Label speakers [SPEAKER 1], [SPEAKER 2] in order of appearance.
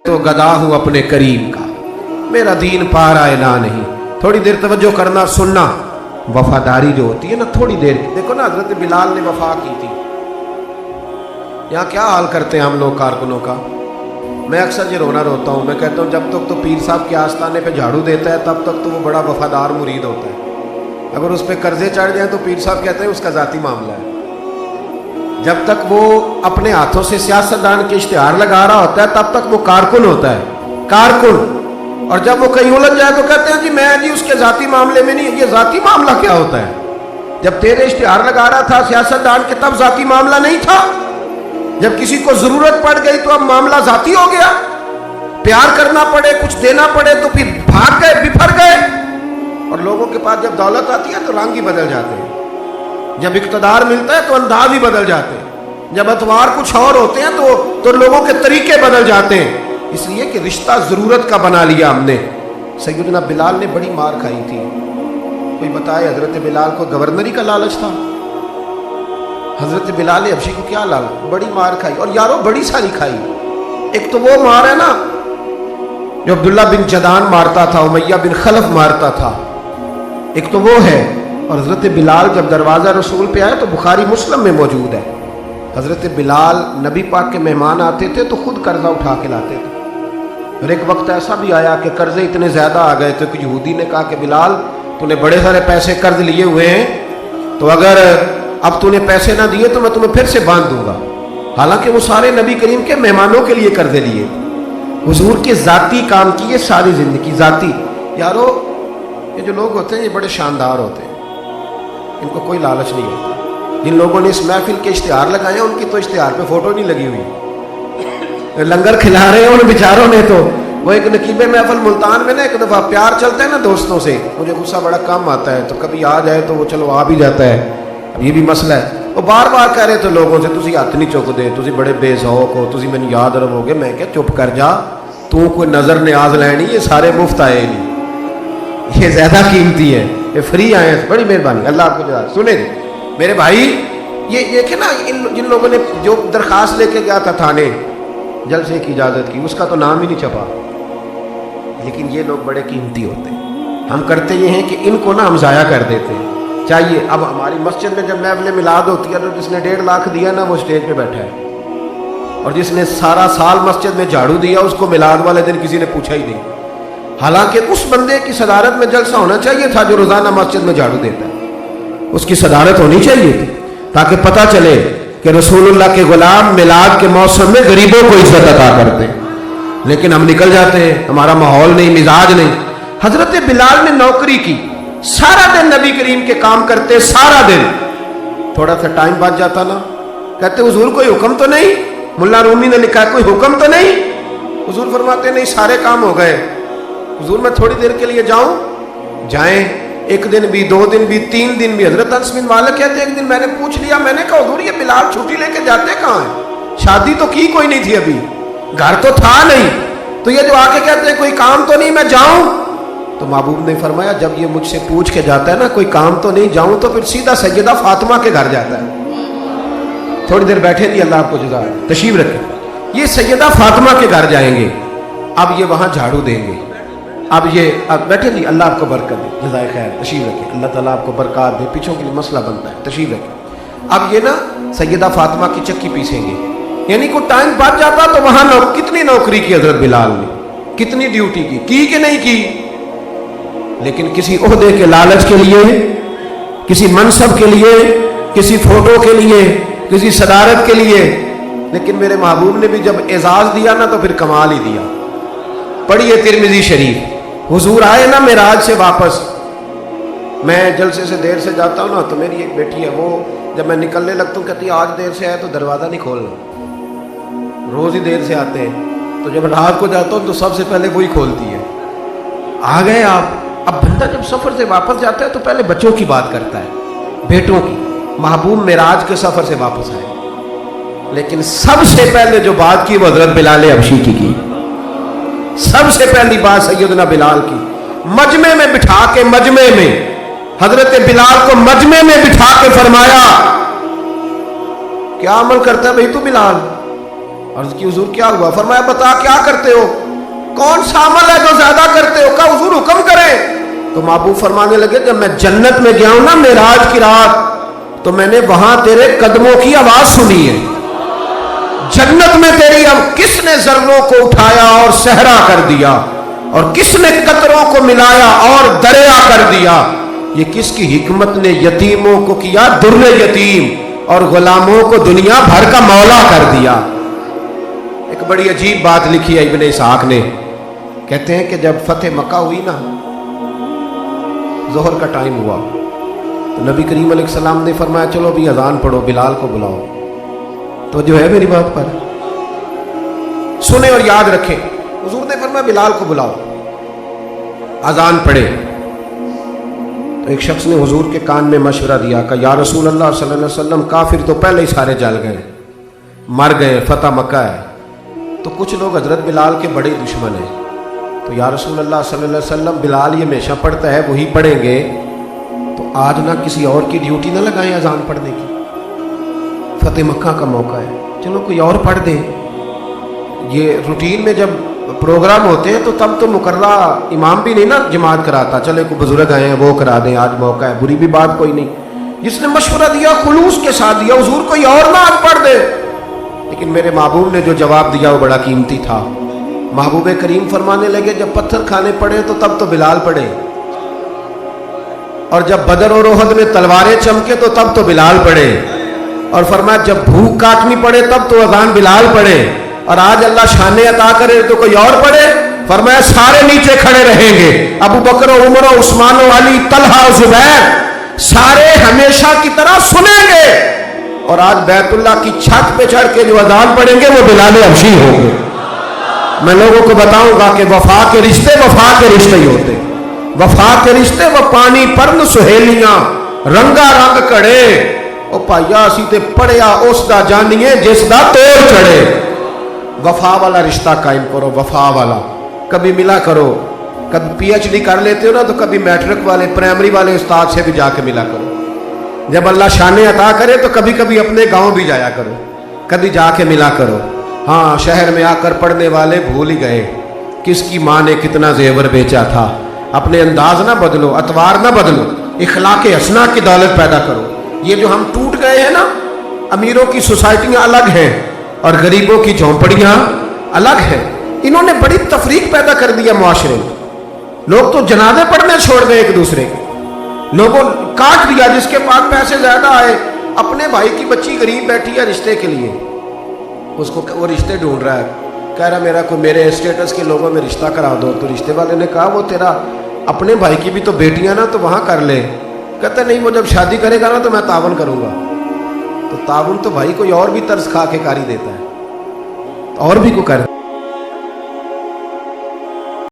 [SPEAKER 1] تو گدا ہوں اپنے کریم کا، میرا دین پا رہا ہے نہ نہیں. تھوڑی دیر توجہ کرنا سننا. وفاداری جو ہوتی ہے نا تھوڑی دیر کی، دیکھو نا حضرت بلال نے وفا کی تھی. یہاں کیا حال کرتے ہیں ہم لوگ کارکنوں کا. میں اکثر یہ روتا ہوں. میں کہتا ہوں جب تک تو پیر صاحب کے آستانے پہ جھاڑو دیتا ہے تب تک تو وہ بڑا وفادار مرید ہوتا ہے. اگر اس پہ قرضے چڑھ جائیں تو پیر صاحب کہتے ہیں اس کا ذاتی معاملہ ہے. جب تک وہ اپنے ہاتھوں سے سیاستدان کے اشتہار لگا رہا ہوتا ہے تب تک وہ کارکن ہوتا ہے، کارکن. اور جب وہ کہیں الجھ جائے تو کہتے ہیں میں اس کے ذاتی معاملے میں نہیں. یہ ذاتی معاملہ کیا ہوتا ہے؟ جب تیرے اشتہار لگا رہا تھا سیاستدان کے تب ذاتی معاملہ نہیں تھا. جب کسی کو ضرورت پڑ گئی تو اب معاملہ ذاتی ہو گیا. پیار کرنا پڑے کچھ دینا پڑے تو پھر بھاگ گئے بفر گئے. اور لوگوں کے پاس جب دولت آتی ہے تو رنگ ہی بدل جاتے ہیں. جب اقتدار ملتا ہے تو انداز ہی بدل جاتے ہیں. جب اتوار کچھ اور ہوتے ہیں تو لوگوں کے طریقے بدل جاتے ہیں. اس لیے کہ رشتہ ضرورت کا بنا لیا ہم نے. سیدنا بلال نے بڑی مار کھائی تھی. کوئی بتائے حضرت بلال کو گورنری کا لالچ تھا؟ حضرت بلال حبشی کو کیا لالچ؟ بڑی مار کھائی. اور یارو بڑی ساری کھائی. ایک تو وہ مار ہے نا جو عبداللہ بن جدان مارتا تھا، امیہ بن خلف مارتا تھا، ایک تو وہ ہے. اور حضرت بلال جب دروازہ رسول پہ آئے تو بخاری مسلم میں موجود ہے. حضرت بلال نبی پاک کے مہمان آتے تھے تو خود قرضہ اٹھا کے لاتے تھے. اور ایک وقت ایسا بھی آیا کہ قرضے اتنے زیادہ آ گئے تھے کہ یہودی نے کہا کہ بلال تو نے بڑے سارے پیسے قرض لیے ہوئے ہیں، تو اگر اب تو نے پیسے نہ دیے تو میں تمہیں پھر سے باندھ دوں گا. حالانکہ وہ سارے نبی کریم کے مہمانوں کے لیے قرضے لیے، حضور کے ذاتی کام کیے ساری زندگی ذاتی. یارو یہ جو لوگ ہوتے ہیں یہ بڑے شاندار ہوتے ہیں، ان کو کوئی لالچ نہیں ہوتا. جن لوگوں نے اس محفل کے اشتہار لگائے ہیں ان کی تو اشتہار پہ فوٹو نہیں لگی ہوئی. لنگر کھلا رہے ہیں ان بیچاروں نے. تو وہ ایک نقیب محفل ملتان میں نا ایک دفعہ پیار چلتا ہے نا دوستوں سے، مجھے غصہ بڑا کم آتا ہے تو کبھی آ جائے تو وہ چلو آ بھی جاتا ہے. اب یہ بھی مسئلہ ہے. وہ بار بار کہہ رہے تھے لوگوں سے تسی ہاتھ نہیں چک دے، تسی بڑے بے ذوق ہو، تسی میں یاد رہو گے. میں کہ چپ کر جا، تو کوئی نظر نیاز لینی، یہ سارے مفت آئے نہیں، یہ زیادہ قیمتی ہے، یہ فری آئے ہیں. بڑی مہربانی، اللہ آپ کو جزا. سنیں جی میرے بھائی، یہ کہ نا جن لوگوں نے جو درخواست لے کے گیا تھا تھانے جلسے کی اجازت کی، اس کا تو نام ہی نہیں چھپا. لیکن یہ لوگ بڑے قیمتی ہوتے ہیں. ہم کرتے یہ ہیں کہ ان کو نا ہم ضائع کر دیتے ہیں. چاہیے اب ہماری مسجد میں جب محفل میلاد ہوتی ہے تو جس نے 1.5 لاکھ دیا نا وہ اسٹیج پہ بیٹھا ہے، اور جس نے سارا سال مسجد میں جھاڑو دیا اس کو میلاد والے دن کسی نے پوچھا ہی نہیں. حالانکہ اس بندے کی صدارت میں جلسہ ہونا چاہیے تھا جو روزانہ مسجد میں جھاڑو دیتا ہے. اس کی صدارت ہونی چاہیے تھی تاکہ پتہ چلے کہ رسول اللہ کے غلام میلاد کے موسم میں غریبوں کو عزت عطا کرتے ہیں. لیکن ہم نکل جاتے ہیں، ہمارا ماحول نہیں، مزاج نہیں. حضرت بلال نے نوکری کی، سارا دن نبی کریم کے کام کرتے، سارا دن. تھوڑا سا ٹائم بچ جاتا نا، کہتے حضور کوئی حکم تو نہیں؟ ملا رومی نے لکھا ہے کوئی حکم تو نہیں؟ حضور فرماتے نہیں، سارے کام ہو گئے. حضور میں تھوڑی دیر کے لیے جاؤں؟ جائیں. 1 دن بھی، 2 دن بھی، 3 دن بھی. حضرت انس بن مالک کہتے ایک دن میں نے پوچھ لیا، میں نے کہا حضور یہ بلال چھٹی لے کے جاتے کہاں ہیں؟ شادی تو کی کوئی نہیں تھی ابھی، گھر تو تھا نہیں، تو یہ جو آ کے کہتے ہیں کوئی کام تو نہیں میں جاؤں؟ تو محبوب نے فرمایا جب یہ مجھ سے پوچھ کے جاتا ہے نا کوئی کام تو نہیں جاؤں، تو پھر سیدھا سیدہ فاطمہ کے گھر جاتا ہے. تھوڑی دیر بیٹھے تھی، اللہ آپ کو جزا تشریف رکھے. یہ سیدہ فاطمہ کے گھر جائیں گے، اب یہ وہاں جھاڑو دیں گے. اب بیٹھے نہیں، اللہ آپ کو برکت دے، جزائے خیر، تشریف رکھے. اللہ تعالیٰ آپ کو برکات دے، پیچھوں کے لیے مسئلہ بنتا ہے، تشریف رکھے. اب یہ نا سیدہ فاطمہ کی چکی پیسیں گے. یعنی کوئی ٹائم بچ جاتا تو وہاں کتنی نوکری کی حضرت بلال نے، کتنی ڈیوٹی کی کہ نہیں کی. لیکن کسی عہدے کے لالچ کے لیے، کسی منصب کے لیے، کسی فوٹو کے لیے، کسی صدارت کے لیے. لیکن میرے محبوب نے بھی جب اعزاز دیا نا تو پھر کمال ہی دیا. پڑھیے ترمذی شریف. حضور آئے نا معراج سے واپس، میں جلسے سے دیر سے جاتا ہوں نا تو میری ایک بیٹی ہے، وہ جب میں نکلنے لگتا ہوں کہتی ہے آج دیر سے آئے تو دروازہ نہیں کھولنا. روز ہی دیر سے آتے ہیں، تو جب رات کو جاتا ہوں تو سب سے پہلے وہی کھولتی ہے. آ گئے آپ. اب بندہ جب سفر سے واپس جاتا ہے تو پہلے بچوں کی بات کرتا ہے، بیٹوں کی. محبوب معراج کے سفر سے واپس آئے، لیکن سب سے پہلے جو بات کی وہ حضرت بلال حبشی کی. سب سے پہلی بات سیدنا بلال کی. مجمع میں بٹھا کے، مجمع میں حضرت بلال کو مجمع میں بٹھا کے فرمایا کیا عمل کرتا ہے بھائی تو بلال؟ عرض کی حضور کیا ہوا؟ فرمایا بتا کیا کرتے ہو، کون سا عمل ہے جو زیادہ کرتے ہو؟ کہا حضور حکم کریں۔ تو محبوب فرمانے لگے جب میں جنت میں گیا ہوں نا معراج کی رات، تو میں نے وہاں تیرے قدموں کی آواز سنی ہے۔ جنت میں تیری اب کس نے ذروں کو اٹھایا اور صحرا کر دیا، اور کس نے قطروں کو ملایا اور دریا کر دیا، یہ کس کی حکمت نے یتیموں کو کیا در یتیم اور غلاموں کو دنیا بھر کا مولا کر دیا۔ ایک بڑی عجیب بات لکھی ہے ابن اسحاق نے، کہتے ہیں کہ جب فتح مکہ ہوئی نا، ظہر کا ٹائم ہوا، تو نبی کریم علیہ السلام نے فرمایا چلو ابھی اذان پڑھو، بلال کو بلاؤ۔ تو جو ہے میری بات پر سنیں اور یاد رکھیں، حضور نے فرمایا بلال کو بلاؤ، اذان پڑھے۔ تو ایک شخص نے حضور کے کان میں مشورہ دیا کہ یا رسول اللہ صلی اللہ علیہ وسلم، کافر تو پہلے ہی سارے جل گئے، مر گئے، فتح مکہ ہے، تو کچھ لوگ حضرت بلال کے بڑے دشمن ہیں، تو یا رسول اللہ صلی اللہ علیہ وسلم بلال یہ ہمیشہ پڑھتا ہے، وہی پڑھیں گے، تو آج نہ کسی اور کی ڈیوٹی نہ لگائیں اذان پڑھنے کی، فتح مکہ کا موقع ہے، چلو کوئی اور پڑھ دیں۔ یہ روٹین میں جب پروگرام ہوتے ہیں تو تب تو مقررہ امام بھی نہیں نا جماعت کراتا، چلے کوئی بزرگ آئے ہیں وہ کرا دیں، آج موقع ہے، بری بھی بات کوئی نہیں۔ جس نے مشورہ دیا خلوص کے ساتھ دیا، حضور کوئی اور نہ آج پڑھ دے، لیکن میرے محبوب نے جو جواب دیا وہ بڑا قیمتی تھا۔ محبوب کریم فرمانے لگے جب پتھر کھانے پڑے تو تب تو بلال پڑھے، اور جب بدر اور احد میں تلواریں چمکے تو تب تو بلال پڑھے، اور فرمایا جب بھوک کاٹنی پڑے تب تو اذان بلال پڑھے، اور آج اللہ شان عطا کرے تو کوئی اور پڑھے۔ فرمایا سارے نیچے کھڑے رہیں گے، ابو بکر و عمر و عثمان و علی، طلحہ و زبیر، سارے ہمیشہ کی طرح سنیں گے، اور آج بیت اللہ کی چھت پہ چڑھ کے جو اذان پڑھیں گے وہ بلال حبشی ہوں گے۔ میں لوگوں کو بتاؤں گا کہ وفا کے رشتے ہی ہوتے، وفا کے رشتے وہ پانی پرن سہیلیاں رنگا رنگ کڑے، او پائیا اسی تے پڑھیا اس دا جانیے جس دا توڑ چڑھے۔ وفا والا رشتہ قائم کرو، وفا والا، کبھی ملا کرو، کبھی پی ایچ ڈی کر لیتے ہو نا تو کبھی میٹرک والے پرائمری والے استاد سے بھی جا کے ملا کرو، جب اللہ شان عطا کرے تو کبھی کبھی اپنے گاؤں بھی جایا کرو، کبھی جا کے ملا کرو۔ ہاں شہر میں آ کر پڑھنے والے بھول ہی گئے کس کی ماں نے کتنا زیور بیچا تھا۔ اپنے انداز نہ بدلو، اطوار نہ بدلو، اخلاق حسنہ کی دولت پیدا کرو۔ یہ جو ہم ٹوٹ گئے ہیں نا، امیروں کی سوسائٹیاں الگ ہیں اور غریبوں کی جھونپڑیاں الگ ہیں، انہوں نے بڑی تفریق پیدا کر دیا معاشرے میں۔ لوگ تو جنازے پڑھنے چھوڑ گئے ایک دوسرے کے، لوگوں کاٹ دیا، جس کے پاس پیسے زیادہ آئے، اپنے بھائی کی بچی غریب بیٹھی ہے رشتے کے لیے، اس کو وہ رشتے ڈھونڈ رہا ہے، کہہ رہا میرا کوئی میرے اسٹیٹس کے لوگوں میں رشتہ کرا دو، تو رشتے والے نے کہا وہ تیرا اپنے بھائی کی بھی تو بیٹیاں نا، تو وہاں کر لے۔ کہتا نہیں وہ جب شادی کرے گا نا تو میں تعاون کروں گا، تو تعاون تو بھائی کوئی اور بھی ترس کھا کے کاری دیتا ہے، اور بھی کو کر